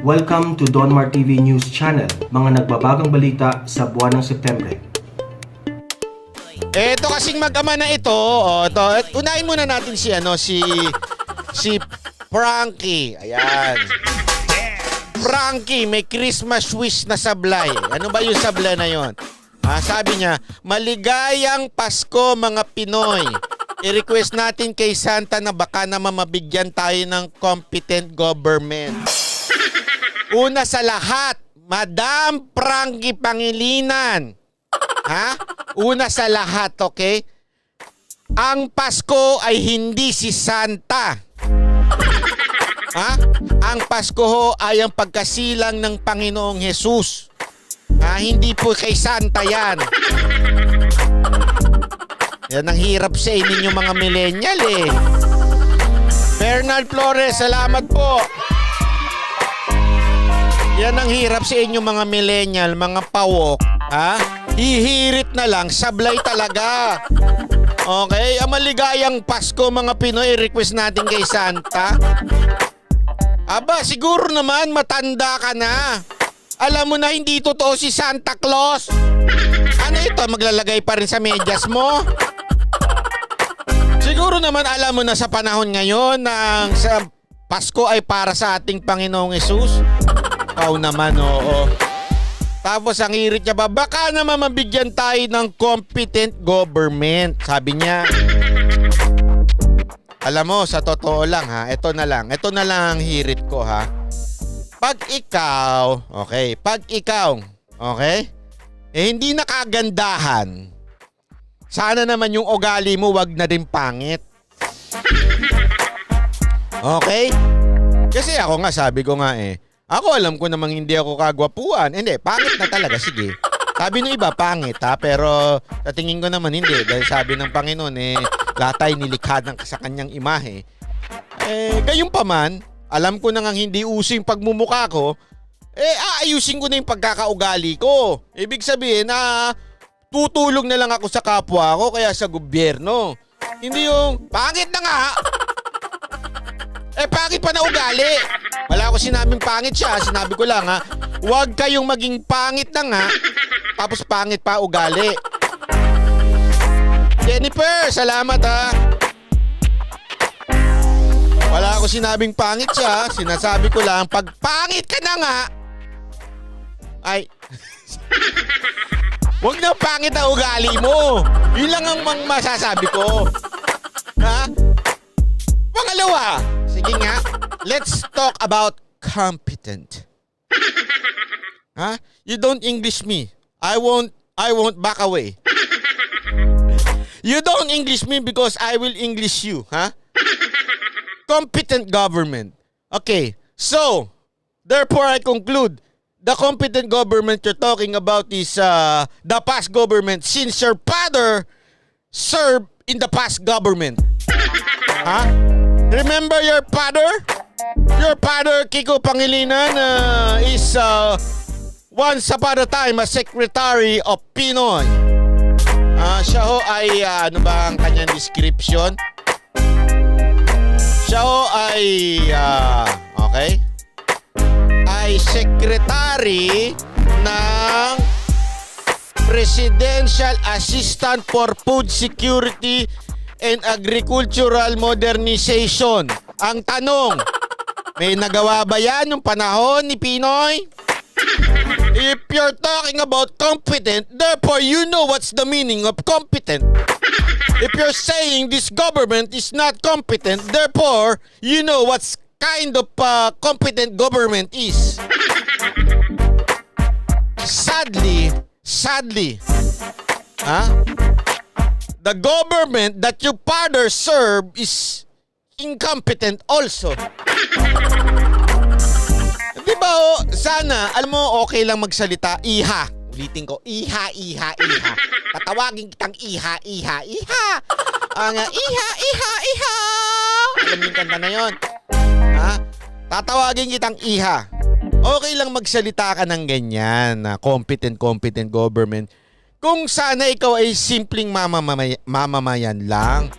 Welcome to Donmar TV News Channel, mga nagbabagang balita sa buwan ng Setyembre. Ito kasing mag-ama na ito, unahin muna natin si Frankie. Ayan. Frankie, may Christmas wish na sablay. Ano ba yung sablay na yon? Sabi niya, maligayang Pasko mga Pinoy. I-request natin kay Santa na baka naman mabigyan tayo ng competent government. Una sa lahat, Madam Frankie Pangilinan. Una sa lahat, okay? Ang Pasko ay hindi si Santa. Ang Pasko ho ay ang pagkasilang ng Panginoong Jesus. Hindi po kay Santa yan. Yan ang hirap sa inyo mga millennial eh. Bernard Flores, salamat po. Yan ang hirap sa inyo mga millennial, mga pawok. Hihirit na lang, sablay talaga. Okay, ang maligayang Pasko mga Pinoy, request natin kay Santa. Aba, siguro naman matanda ka na. Alam mo na hindi totoo si Santa Claus. Ano ito, maglalagay pa rin sa medyas mo? Siguro naman alam mo na sa panahon ngayon na sa Pasko ay para sa ating Panginoong Hesus. Ikaw naman, oo. Tapos ang hirit niya ba, baka naman mabigyan tayo ng competent government. Sabi niya. Alam mo, sa totoo lang ito na lang ang hirit ko Pag ikaw, hindi nakagandahan, sana naman yung ugali mo wag na rin pangit. Okay? Kasi ako nga, sabi ko nga ako alam ko namang hindi ako kagwapuan. Hindi, pangit na talaga, sige. Sabi ng iba, pangit pero sa tingin ko naman hindi. Dahil sabi ng Panginoon, lahat tayo nilikha sa kanyang imahe. Gayun pa man, alam ko na nga hindi uso yung pagmumukha ko, aayusin ko na yung pagkakaugali ko. Ibig sabihin tutulong na lang ako sa kapwa ko kaya sa gobyerno. Hindi yung, pangit na nga. Pangit pa na ugali. Wala ko sinabing pangit siya. Sinabi ko lang huwag kayong maging pangit na nga, tapos pangit pa ugali. Jennifer, salamat Wala ko sinabing pangit siya. Sinasabi ko lang, pag pangit ka na nga, ay, huwag na pangit ang ugali mo. Yun lang ang masasabi ko. Pangalawa, sige nga, let's talk about competent. You don't English me. I won't back away. You don't English me because I will English you, Competent government. Okay, so, therefore I conclude, the competent government you're talking about is the past government since your father served in the past government. Remember your father? Your father, Kiko Pangilinan, is once upon a time a secretary of Pinoy. Siya ho ay, ano ba ang kanyang description? Siya ho ay, ay secretary ng Presidential Assistant for Food Security and Agricultural Modernization. Ang tanong, may nagawa ba yan yung panahon ni Pinoy? If you're talking about competent, therefore you know what's the meaning of competent. If you're saying this government is not competent, therefore you know what's kind of competent government is. Sadly, the government that your father served is incompetent also. Di ba sana, alam mo, okay lang magsalita, iha. Ulitin ko, iha. Tatawagin kitang iha. Ang iha. Alam mo yung kanta na yun? Tatawagin kitang iha. Okay lang magsalita ka ng ganyan na competent government. Kung sana ikaw ay simpleng mamamayan lang.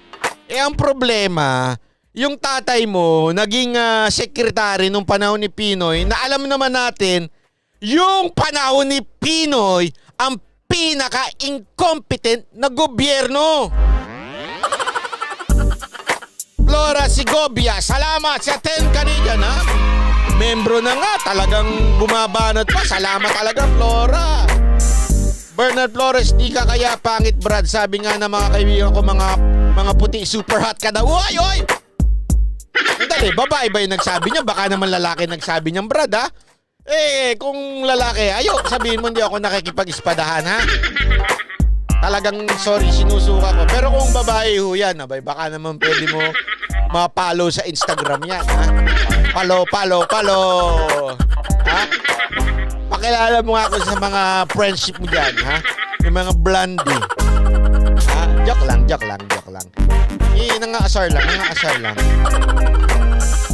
Ang problema, yung tatay mo naging sekretary nung panahon ni Pinoy na alam naman natin yung panahon ni Pinoy ang pinaka-incompetent na gobyerno. Flora Segovia, salamat sa 10 Canadian ha. Membro na nga, talagang bumabanat pa. Salamat talaga Flora. Bernard Flores, di ka kaya pangit Brad. Sabi nga ng mga kaibigan ko, mga puti, super hot ka daw. Uy, oy! Dali, babae ba yung nagsabi niya? Baka naman lalaki nagsabi niyang Brad ha. Kung lalaki, sabihin mo hindi ako nakikipag-ispadahan ha. Talagang sorry, sinusuka ko. Pero kung babae ho yan, abay, baka naman pwede mo ma-follow sa Instagram yan ha. Follow. Ha? Pakilala mo nga ako sa mga friendship mo dyan ha. Yung mga blondie. Ha? Joke lang. Nangaasar lang.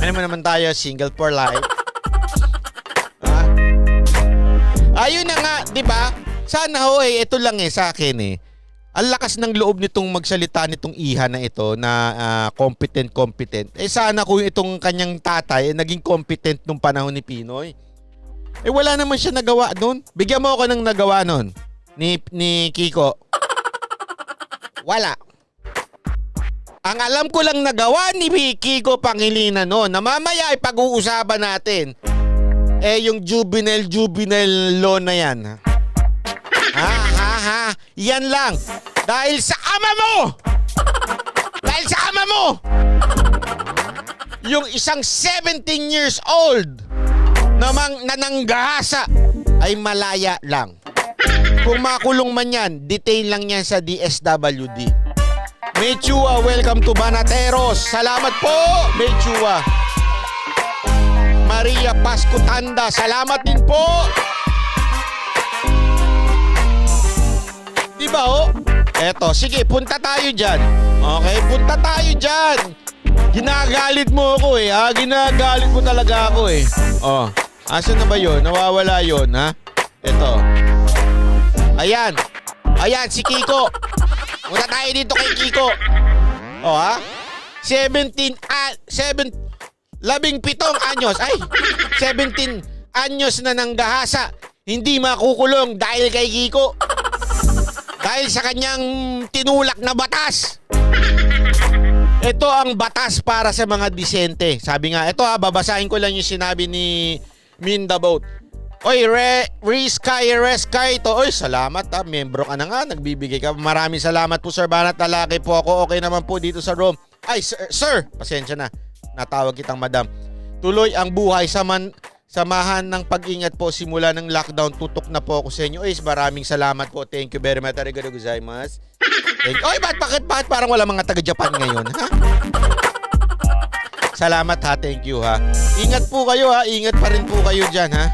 Ano mo naman tayo, single for life. Ayun na nga, 'di ba? Sana ho ito lang sa akin Ang lakas ng loob nitong magsalita nitong iha na ito na competent. Sana kung itong kanyang tatay naging competent nung panahon ni Pinoy. Wala naman siya nagawa doon. Bigyan mo ako ng nagawa noon ni Kiko. Wala. Ang alam ko lang nagawa ni Kiko Pangilinan noon na mamaya pag-uusapan natin. Yung juvenile law na yan. Yan lang. Dahil sa ama mo! Yung isang 17 years old na nananggahasa ay malaya lang. Kung makulong man yan, detain lang yan sa DSWD. Mechua, welcome to Banateros. Salamat po, Mechua. Maria Pasco Tanda, salamat din po. Diba Eto, sige, punta tayo dyan. Okay, punta tayo dyan. Ginagalit mo ako Ginagalit mo talaga ako asan na ba yun? Nawawala yun ha? Eto. Ayan, si Kiko. Punta tayo dito kay Kiko. 17 anyos. 17 anyos na nanggahasa. Hindi makukulong dahil kay Kiko. Dahil sa kanyang tinulak na batas. Ito ang batas para sa mga disente. Sabi nga, babasahin ko lang yung sinabi ni Mindaboat. Oy, Reskay to. Oy, salamat membro ka na nga, nagbibigay ka. Maraming salamat po Sir Banat, lalaki po ako. Okay naman po dito sa Rome. Ay, sir, pasensya na. Natawag kitang madam. Tuloy ang buhay samahan ng pag-ingat po simula ng lockdown. Tutok na po ako sa inyo. Maraming salamat po. Thank you very much. Arigatou gozaimasu. Oy, bakit parang wala mga taga-Japan ngayon, ha? Salamat ha. Thank you ha. Ingat po kayo ha. Ingat pa rin po kayo dyan ha.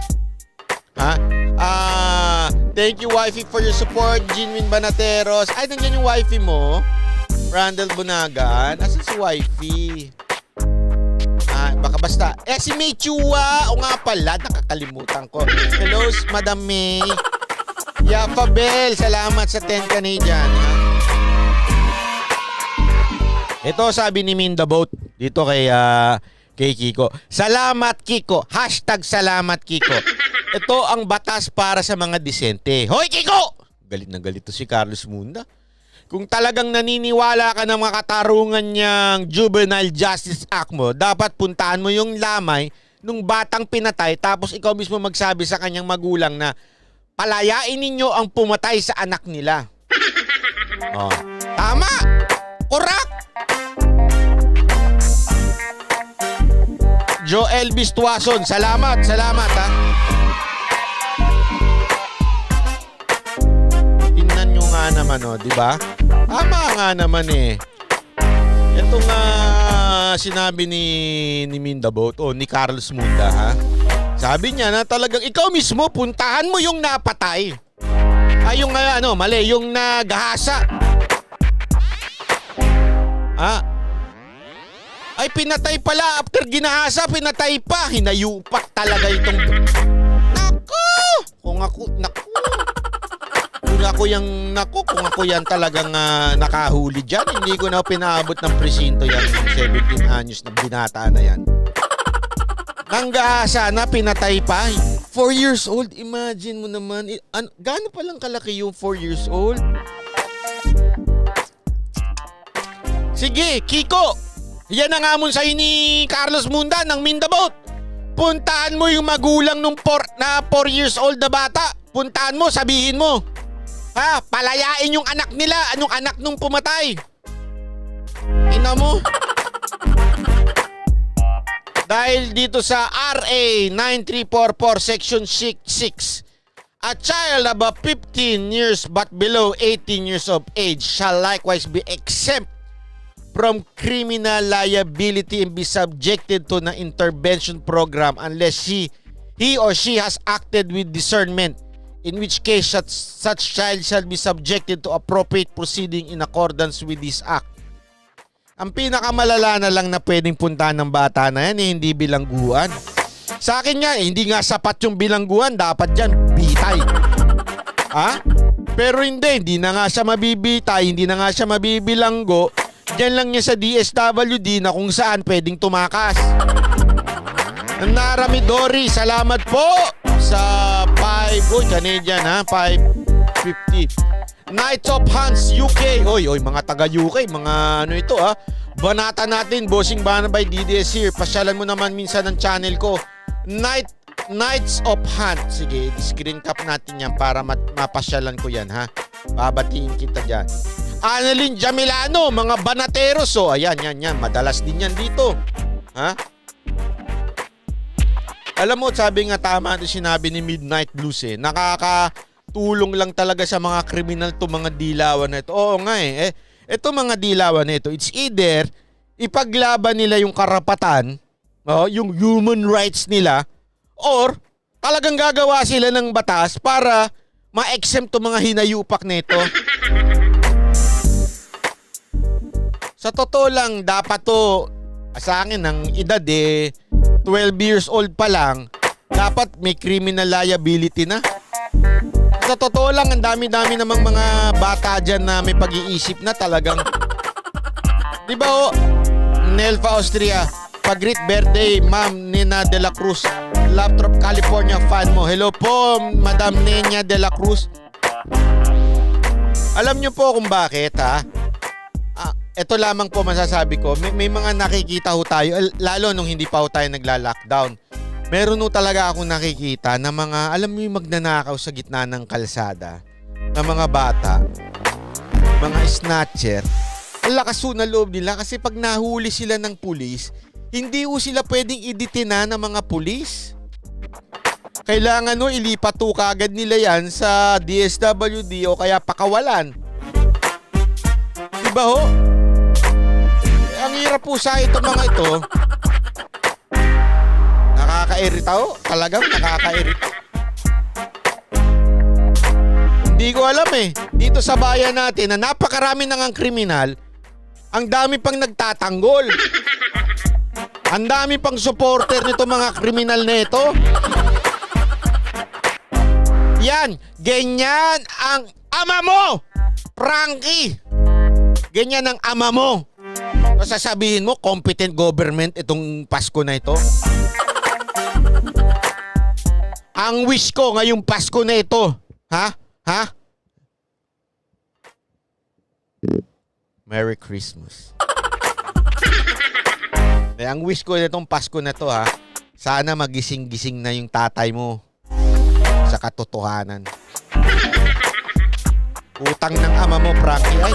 Thank you wifey for your support. Jinwin Banateros. Ay, nandiyan yung wifey mo. Randall Bunagan. Asan si wifey? Baka basta. Si May Chua. O nga pala, nakakalimutan ko. Hello, Madam May. Yafabel, salamat sa 10 Canadian. Ito sabi ni Mindaboat dito kay Kiko. Salamat Kiko. #salamat Kiko. Ito ang batas para sa mga disente. Hoy Kiko! Galit na galit to si Carlos Munda. Kung talagang naniniwala ka ng mga katarungan niyang Juvenile Justice Act mo, dapat puntahan mo yung lamay nung batang pinatay tapos ikaw mismo magsabi sa kanyang magulang na palayain ninyo ang pumatay sa anak nila. Tama! Correct! Joe Elvis Tuason, salamat ha. Tingnan nyo nga naman di ba? Tama nga naman Ito nga sinabi ni Mindaboat ni Carlos Munda ha. Sabi niya na talagang ikaw mismo puntahan mo yung napatay. Yung mali, yung nagahasa. Ay pinatay pala after ginahasa, pinatay pa. Hinayupak talaga itong. Naku! ako yung, kung ako yan talagang nakahuli dyan, hindi ko na pinaabot ng presinto yan, 17 anyos na binata na yan. Nanggaasa na, pinatay pa. 4 years old, imagine mo naman. Gaano palang kalaki yung 4 years old? Sige, Kiko, yan ang amon sa'yo ni Carlos Munda ng Mindabout. Puntaan mo yung magulang nung 4 years old na bata. Puntaan mo, sabihin mo. Ha, palayain yung anak nila. Anong anak nung pumatay? Ina mo. Dahil dito sa RA 9344 Section 6, a child above 15 years but below 18 years of age shall likewise be exempt from criminal liability and be subjected to an intervention program unless he or she has acted with discernment, in which case such child shall be subjected to appropriate proceeding in accordance with this act. Ang pinakamalala na lang na pwedeng puntahan ng bata na yan hindi bilangguan. Sa akin nga, hindi nga sapat yung bilangguan, dapat dyan bitay. Ha? Pero hindi na nga siya mabibitay, hindi na nga siya mabibilanggo. Diyan lang niya sa DSWD na kung saan pwedeng tumakas. Naramidori, salamat po sa 5, Canadian ha, 550. Knights of Hans UK. Oy, mga taga UK, mga ano ito ha. Banata natin, Bossing Banabay DDS here. Pasyalan mo naman minsan ng channel ko. Knights of Hans. Sige, screen cap natin yan para mapasyalan ko yan ha. Babatiin kita dyan. Annalyn Jamilano, mga banateros. So, ayan, yan. Madalas din yan dito. Ha? Alam mo, sabi nga tama ito sinabi ni Midnight Blues eh. Nakakatulong lang talaga sa mga kriminal to mga dilawan na ito. Oo nga eh. Ito mga dilawan na ito, it's either ipaglaban nila yung karapatan, yung human rights nila, or talagang gagawa sila ng batas para ma-exempt to mga hinayupak nito. Sa totoo lang, dapat to, sa akin, ng edad 12 years old pa lang, dapat may criminal liability na. Sa totoo lang, ang dami-dami namang mga bata dyan na may pag-iisip na talagang. Di ba Nelfa Austria, pag-greet birthday, Ma'am Nina De La Cruz, Laptop California fan mo. Hello po, Madam Nina De La Cruz. Alam nyo po kung bakit ha? Ito lamang po masasabi ko, may mga nakikita ho tayo, lalo nung hindi pa ho tayo nagla-lockdown. Meron ho talaga akong nakikita na mga, alam mo yung magnanakaw sa gitna ng kalsada, na mga bata, mga snatcher. Ang lakas ho na loob nila kasi pag nahuli sila ng pulis, hindi ho sila pwedeng iditina ng mga pulis. Kailangan ho ilipat ho kagad nila yan sa DSWD o kaya pakawalan. Diba ho? Ang hirap po sa ito mga ito. Nakakairita ho. Talagang nakakairita. Hindi ko alam eh. Dito sa bayan natin na napakarami nang ang kriminal, ang dami pang nagtatanggol. Ang dami pang supporter nito mga kriminal na ito. Yan. Ganyan ang ama mo, Frankie. Ganyan ang ama mo. Sasabihin mo, competent government itong Pasko na ito. Ang wish ko ngayong Pasko na ito, ha? Merry Christmas. Ang wish ko nitong Pasko na ito, ha? Sana magising-gising na yung tatay mo sa katotohanan. Utang ng ama mo, Frankie, ay.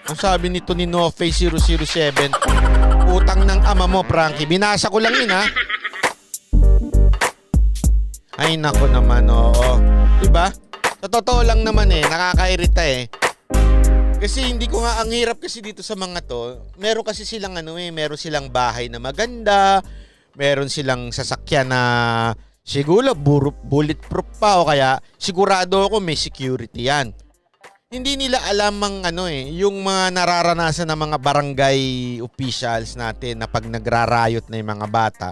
Ang sabi nito ni Nofe 007, utang ng ama mo, Frankie. Binasa ko lang yun, ha? Ay, nako naman, oo. Diba? Sa totoo lang naman nakakairita Kasi hindi ko nga, ang hirap kasi dito sa mga to, meron kasi silang meron silang bahay na maganda, meron silang sasakyan na siguro bulletproof pa o kaya sigurado ako may security yan. Hindi nila alam ang yung mga nararanasan ng mga barangay officials natin na pag nagrarayot na yung mga bata,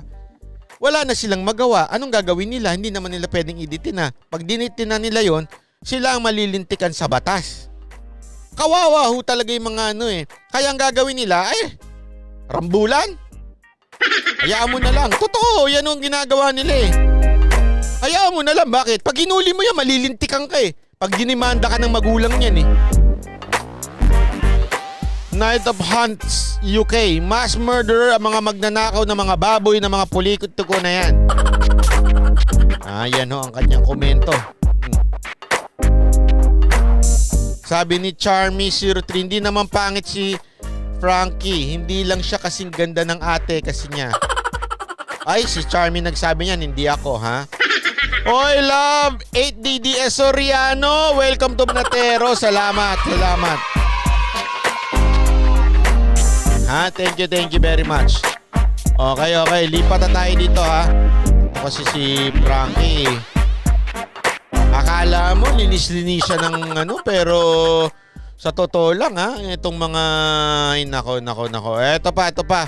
wala na silang magawa. Anong gagawin nila? Hindi naman nila pwedeng iditina. Pag dinitina nila yon, sila ang malilintikan sa batas. Kawawa ho talaga yung mga ano eh. Kaya ang gagawin nila, rambulan. Hayaan mo na lang. Totoo, yan ang ginagawa nila eh. Hayaan mo na lang, bakit? Pag hinuli mo yan, malilintikan ka eh. Pag dinimanda ka ng magulang yan eh. Night of Hunts, UK. Mass murderer ang mga magnanakaw ng mga baboy ng mga pulikot-tuko na yan. Yan ho ang kanyang komento. Sabi ni Charmy03, hindi naman pangit si Frankie. Hindi lang siya kasing ganda ng ate kasi niya. Ay, si Charmy nagsabi niyan, hindi ako ha. Oy, love! 8DDS Soriano! Welcome to Manatero. Salamat. Thank you very much. Okay. Lipat na tayo dito ha. Kasi si Frankie, akala mo linis-linis siya ng pero sa totoo lang ha, itong mga nako. Eto pa.